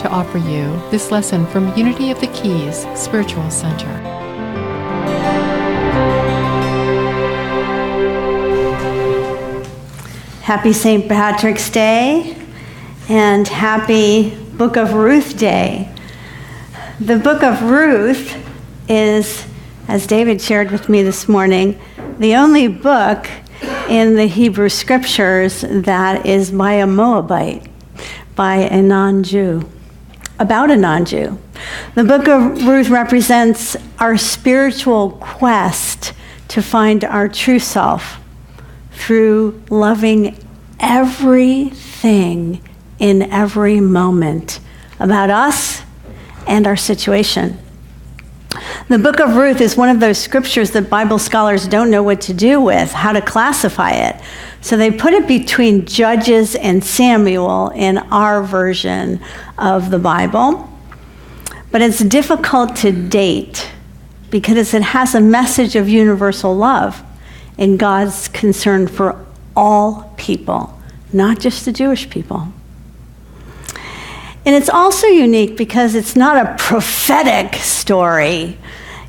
to offer you this lesson from Unity of the Keys Spiritual Center. Happy St. Patrick's Day and happy Book of Ruth Day. The Book of Ruth is, as David shared with me this morning, the only book in the Hebrew Scriptures that is by a Moabite, by a non-Jew, about a non-Jew. The Book of Ruth represents our spiritual quest to find our true self through loving everything in every moment about us and our situation. The Book of Ruth is one of those scriptures that Bible scholars don't know what to do with, how to classify it. So they put it between Judges and Samuel in our version of the Bible. But it's difficult to date because it has a message of universal love and God's concern for all people, not just the Jewish people. And it's also unique because it's not a prophetic story.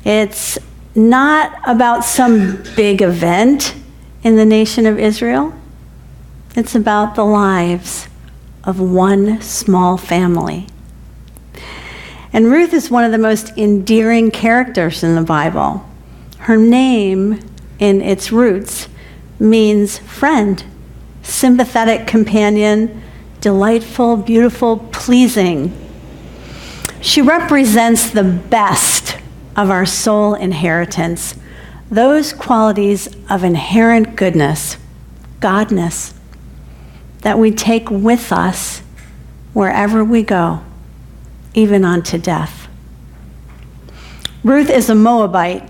It's not about some big event in the nation of Israel. It's about the lives of one small family. And Ruth is one of the most endearing characters in the Bible. Her name, in its roots, means friend, sympathetic companion, delightful, beautiful, pleasing. She represents the best of our soul inheritance, those qualities of inherent goodness, godness, that we take with us wherever we go, even unto death. Ruth is a Moabite.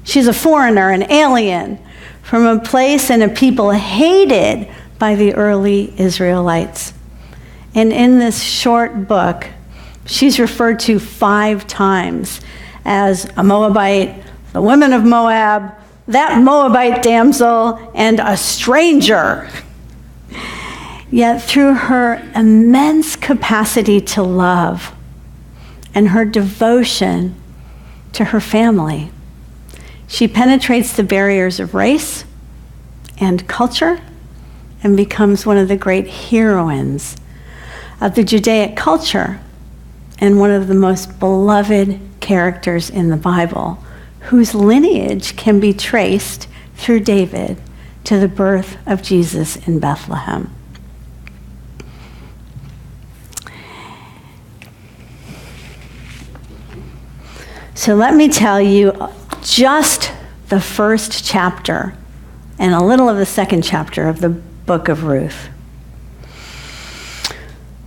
She's a foreigner, an alien, from a place and a people hated by the early Israelites. And in this short book, she's referred to 5 times as a Moabite, the women of Moab, that Moabite damsel, and a stranger. Yet through her immense capacity to love and her devotion to her family, she penetrates the barriers of race and culture and becomes one of the great heroines of the Judaic culture and one of the most beloved characters in the Bible, whose lineage can be traced through David to the birth of Jesus in Bethlehem. So let me tell you just the first chapter and a little of the second chapter of the book of Ruth.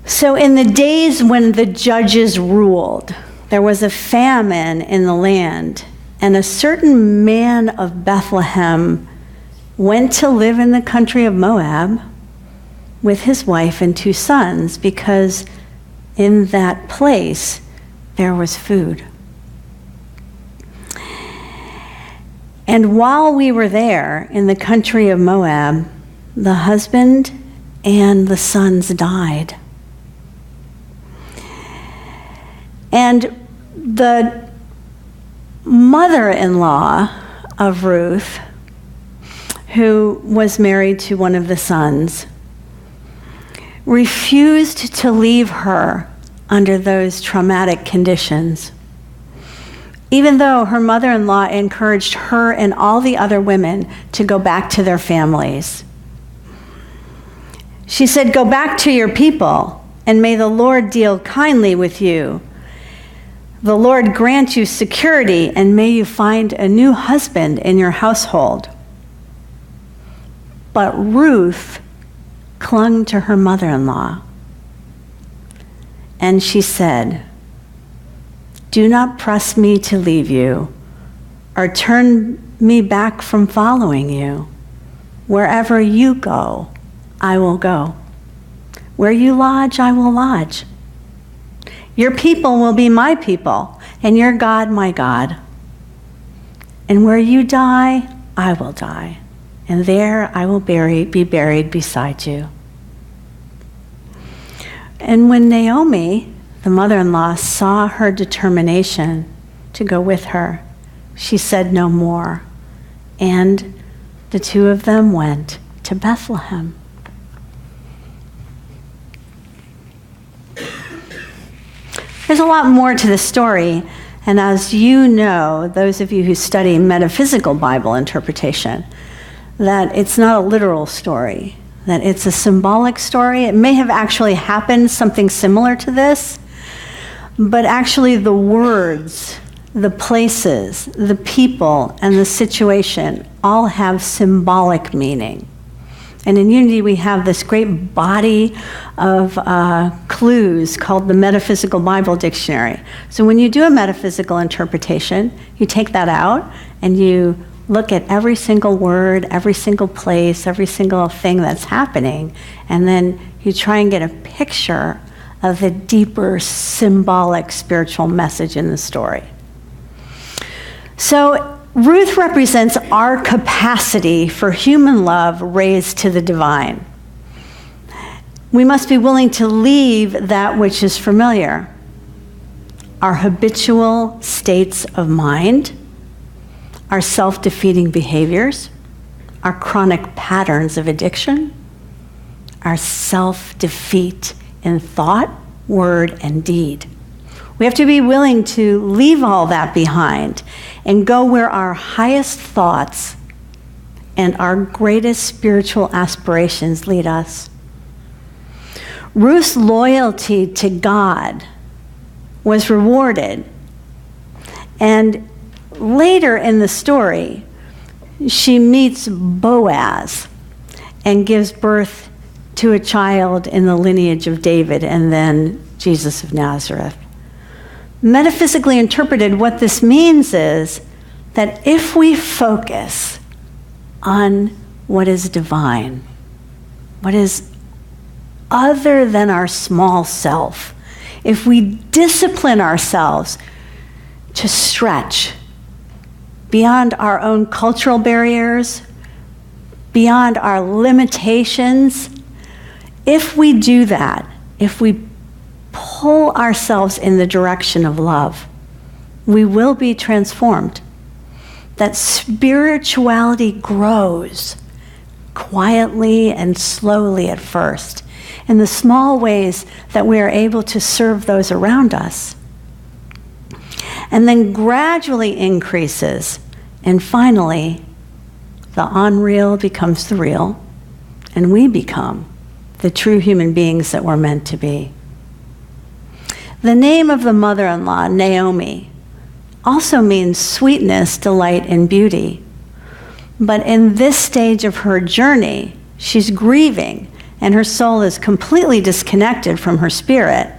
So in the days when the judges ruled, there was a famine in the land, and a certain man of Bethlehem went to live in the country of Moab with his wife and 2 sons, because in that place there was food. And while we were there in the country of Moab, the husband and the sons died. And the mother-in-law of Ruth, who was married to one of the sons, refused to leave her under those traumatic conditions, even though her mother-in-law encouraged her and all the other women to go back to their families. She said, "Go back to your people, and may the Lord deal kindly with you. The Lord grant you security, and may you find a new husband in your household." But Ruth clung to her mother-in-law, and she said, "Do not press me to leave you, or turn me back from following you. Wherever you go, I will go. Where you lodge, I will lodge. Your people will be my people, and your God my God. And where you die, I will die, and there I will be buried beside you." And when Naomi, the mother-in-law, saw her determination to go with her, she said no more. And the two of them went to Bethlehem. There's a lot more to the story, and as you know, those of you who study metaphysical Bible interpretation, that it's not a literal story, that it's a symbolic story. It may have actually happened, something similar to this, but actually the words, the places, the people, and the situation all have symbolic meaning. And in Unity, we have this great body of clues called the Metaphysical Bible Dictionary. So when you do a metaphysical interpretation, you take that out and you look at every single word, every single place, every single thing that's happening, and then you try and get a picture of the deeper symbolic spiritual message in the story. So Ruth represents our capacity for human love raised to the divine. We must be willing to leave that which is familiar, our habitual states of mind, our self-defeating behaviors, our chronic patterns of addiction, our self-defeat in thought, word, and deed. We have to be willing to leave all that behind and go where our highest thoughts and our greatest spiritual aspirations lead us. Ruth's loyalty to God was rewarded, and later in the story, she meets Boaz and gives birth to a child in the lineage of David and then Jesus of Nazareth. Metaphysically interpreted, what this means is that if we focus on what is divine, what is other than our small self, if we discipline ourselves to stretch beyond our own cultural barriers, beyond our limitations, if we do that, if we pull ourselves in the direction of love, we will be transformed. That spirituality grows quietly and slowly at first, in the small ways that we are able to serve those around us, and then gradually increases, and finally, the unreal becomes the real, and we become the true human beings that we're meant to be. The name of the mother-in-law, Naomi, also means sweetness, delight, and beauty. But in this stage of her journey, she's grieving, and her soul is completely disconnected from her spirit.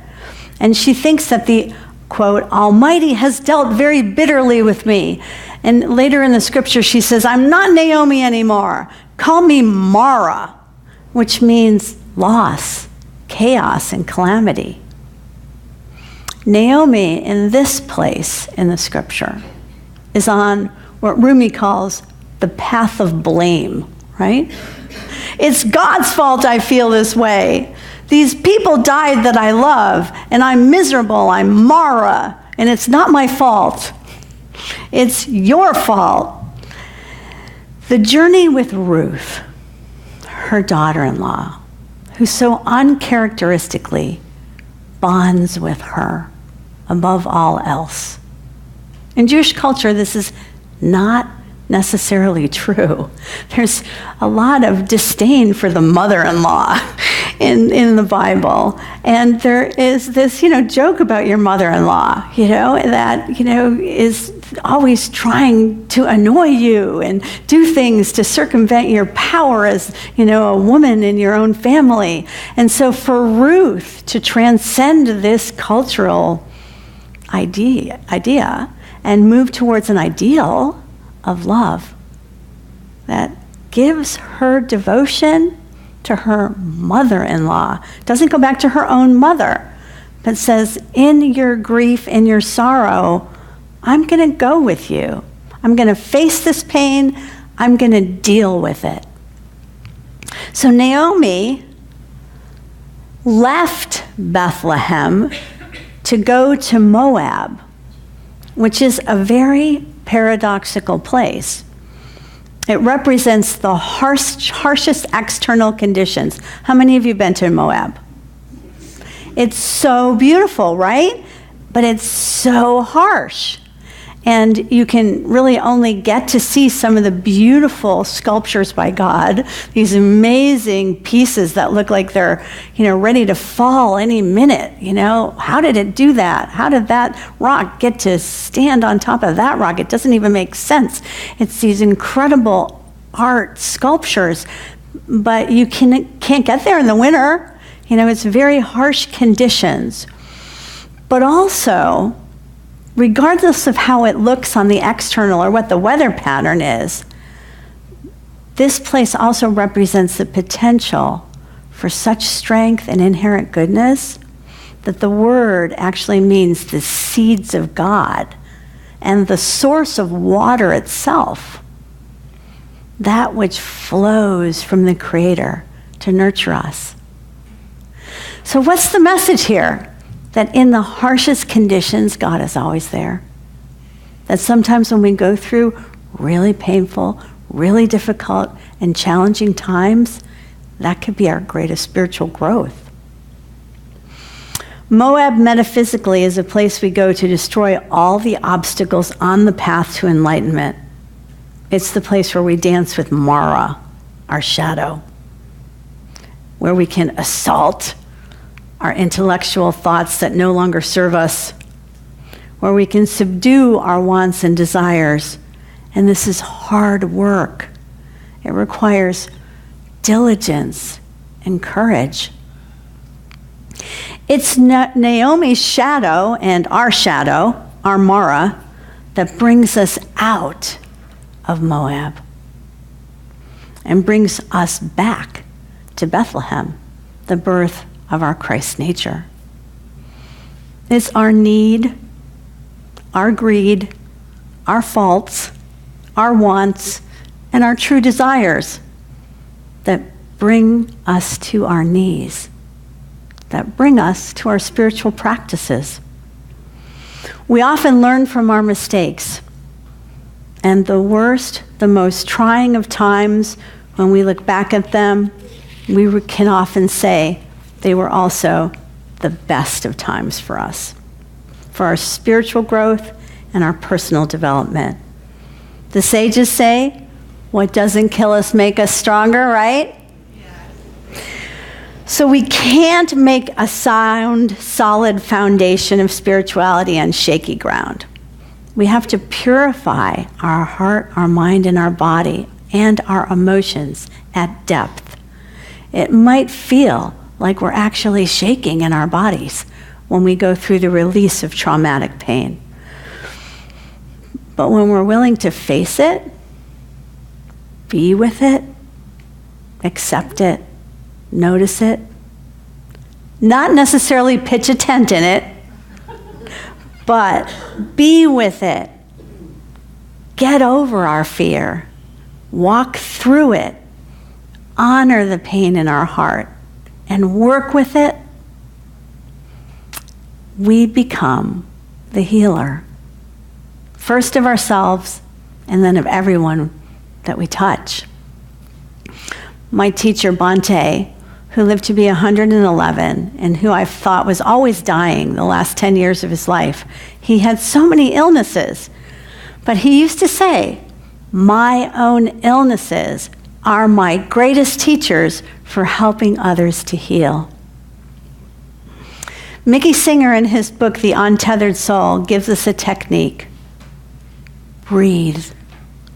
And she thinks that the, quote, Almighty has dealt very bitterly with me. And later in the scripture, she says, I'm not Naomi anymore. Call me Mara, which means loss, chaos, and calamity. Naomi, in this place in the scripture, is on what Rumi calls the path of blame, right? It's God's fault I feel this way. These people died that I love, and I'm miserable, I'm Mara, and it's not my fault. It's your fault. The journey with Ruth, her daughter-in-law, who so uncharacteristically bonds with her above all else. In Jewish culture, this is not necessarily true. There's a lot of disdain for the mother-in-law in the Bible. And there is this, joke about your mother-in-law, that, is always trying to annoy you and do things to circumvent your power as, a woman in your own family. And so for Ruth to transcend this cultural idea and move towards an ideal of love that gives her devotion to her mother-in-law, doesn't go back to her own mother, but says, in your grief, in your sorrow, I'm going to go with you. I'm going to face this pain. I'm going to deal with it. So Naomi left Bethlehem to go to Moab, which is a very paradoxical place. It represents the harshest external conditions. How many of you have been to Moab? It's so beautiful, right? But it's so harsh. And you can really only get to see some of the beautiful sculptures by God, these amazing pieces that look like they're, ready to fall any minute. How did it do that? How did that rock get to stand on top of that rock? It doesn't even make sense. It's these incredible art sculptures, but you can't get there in the winter. It's very harsh conditions. But also, regardless of how it looks on the external or what the weather pattern is, this place also represents the potential for such strength and inherent goodness that the word actually means the seeds of God and the source of water itself, that which flows from the Creator to nurture us. So what's the message here? That in the harshest conditions, God is always there. That sometimes when we go through really painful, really difficult, and challenging times, that could be our greatest spiritual growth. Moab, metaphysically, is a place we go to destroy all the obstacles on the path to enlightenment. It's the place where we dance with Mara, our shadow, where we can assault our intellectual thoughts that no longer serve us, where we can subdue our wants and desires. And this is hard work. It requires diligence and courage. It's Naomi's shadow and our Mara, that brings us out of Moab and brings us back to Bethlehem, the birth of our Christ nature. It's our need, our greed, our faults, our wants, and our true desires that bring us to our knees, that bring us to our spiritual practices. We often learn from our mistakes, and the worst, the most trying of times, when we look back at them, we can often say, they were also the best of times for us, for our spiritual growth and our personal development. The sages say, what doesn't kill us make us stronger, right? Yes. So we can't make a sound, solid foundation of spirituality on shaky ground. We have to purify our heart, our mind, and our body, and our emotions at depth. It might feel like we're actually shaking in our bodies when we go through the release of traumatic pain. But when we're willing to face it, be with it, accept it, notice it, not necessarily pitch a tent in it, but be with it, get over our fear, walk through it, honor the pain in our heart, and work with it, we become the healer. First of ourselves, and then of everyone that we touch. My teacher, Bante, who lived to be 111, and who I thought was always dying the last 10 years of his life, he had so many illnesses. But he used to say, my own illnesses are my greatest teachers for helping others to heal. Mickey Singer, in his book, The Untethered Soul, gives us a technique. Breathe,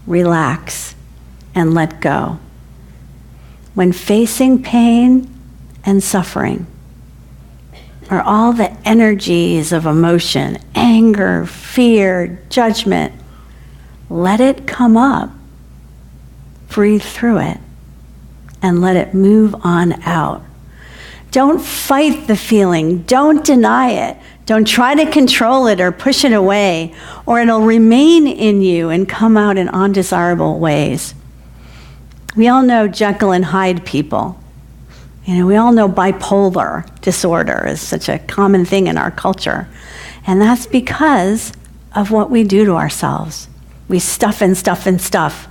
relax, and let go. When facing pain and suffering, or all the energies of emotion, anger, fear, judgment, let it come up. Breathe through it and let it move on out. Don't fight the feeling. Don't deny it. Don't try to control it or push it away, or it'll remain in you and come out in undesirable ways. We all know Jekyll and Hyde people. We all know bipolar disorder is such a common thing in our culture. And that's because of what we do to ourselves. We stuff and stuff and stuff.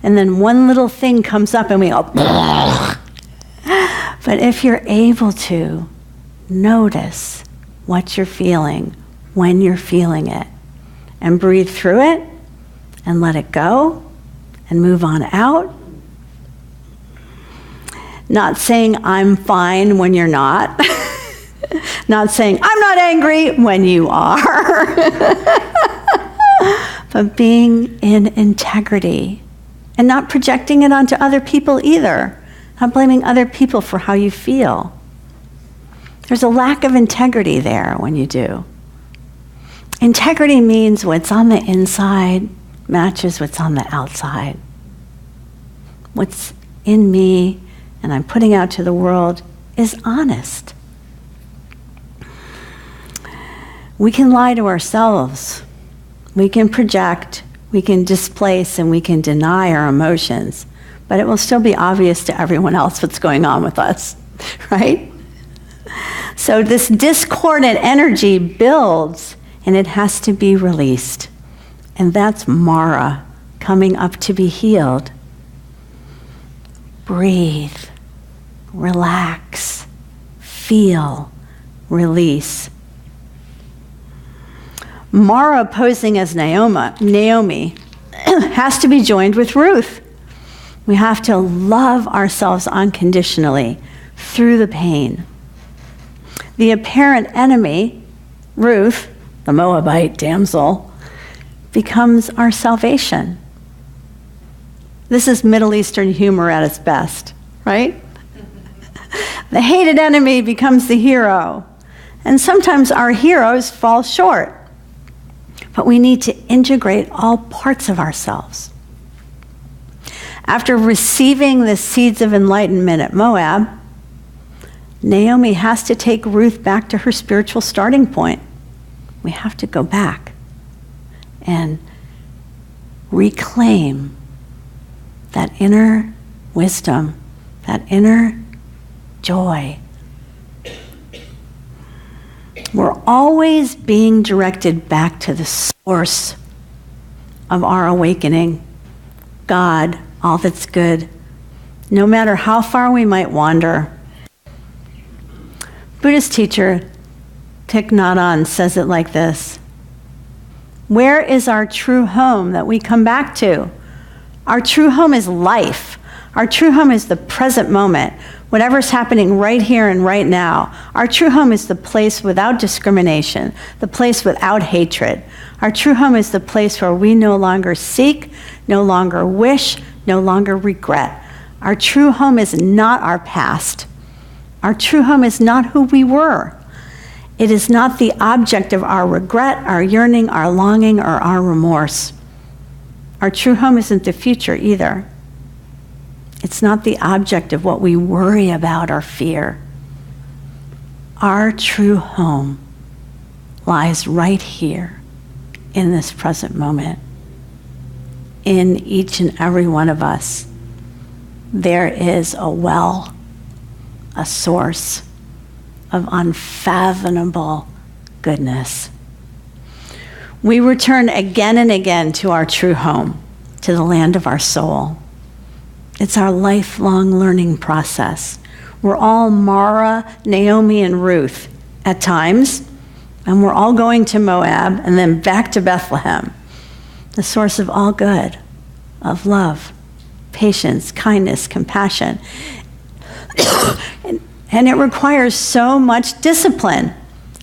And then one little thing comes up and we go, but if you're able to notice what you're feeling when you're feeling it and breathe through it and let it go and move on out, not saying I'm fine when you're not. Not saying I'm not angry when you are. But being in integrity and not projecting it onto other people either. Not blaming other people for how you feel. There's a lack of integrity there when you do. Integrity means what's on the inside matches what's on the outside. What's in me and I'm putting out to the world is honest. We can lie to ourselves. We can project, we can displace, and we can deny our emotions, but it will still be obvious to everyone else what's going on with us, right? So this discordant energy builds, and it has to be released. And that's Mara coming up to be healed. Breathe. Relax, feel, release. Mara posing as Naomi has to be joined with Ruth. We have to love ourselves unconditionally through the pain. The apparent enemy, Ruth, the Moabite damsel, becomes our salvation. This is Middle Eastern humor at its best, right? The hated enemy becomes the hero. And sometimes our heroes fall short. But we need to integrate all parts of ourselves. After receiving the seeds of enlightenment at Moab, Naomi has to take Ruth back to her spiritual starting point. We have to go back and reclaim that inner wisdom, that inner joy. We're always being directed back to the source of our awakening, God, all that's good, no matter how far we might wander. Buddhist teacher Thich Nhat Hanh says it like this: where is our true home that we come back to? Our true home is life. Our true home is the present moment, whatever's happening right here and right now. Our true home is the place without discrimination, the place without hatred. Our true home is the place where we no longer seek, no longer wish, no longer regret. Our true home is not our past. Our true home is not who we were. It is not the object of our regret, our yearning, our longing, or our remorse. Our true home isn't the future either. It's not the object of what we worry about or fear. Our true home lies right here in this present moment. In each and every one of us, there is a well, a source of unfathomable goodness. We return again and again to our true home, to the land of our soul. It's our lifelong learning process. We're all Mara, Naomi, and Ruth at times, and we're all going to Moab and then back to Bethlehem, the source of all good, of love, patience, kindness, compassion. And it requires so much discipline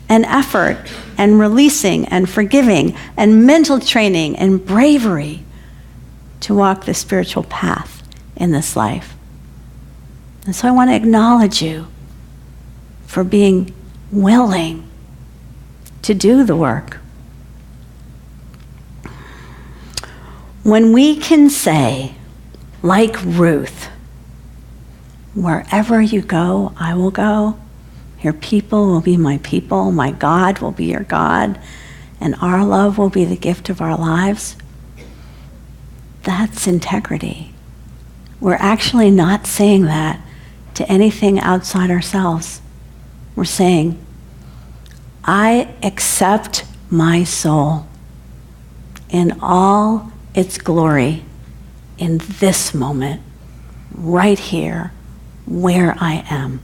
and effort and releasing and forgiving and mental training and bravery to walk the spiritual path in this life. And so I want to acknowledge you for being willing to do the work. When we can say, like Ruth, wherever you go, I will go. Your people will be my people. My God will be your God. And our love will be the gift of our lives. That's integrity. We're actually not saying that to anything outside ourselves. We're saying, I accept my soul in all its glory in this moment, right here, where I am.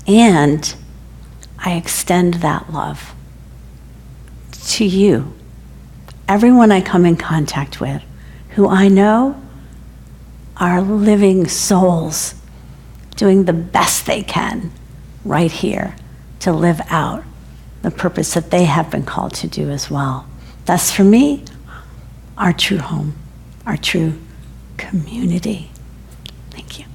And I extend that love to you, everyone I come in contact with, who I know are living souls doing the best they can right here to live out the purpose that they have been called to do as well. That's, for me, our true home, our true community. Thank you.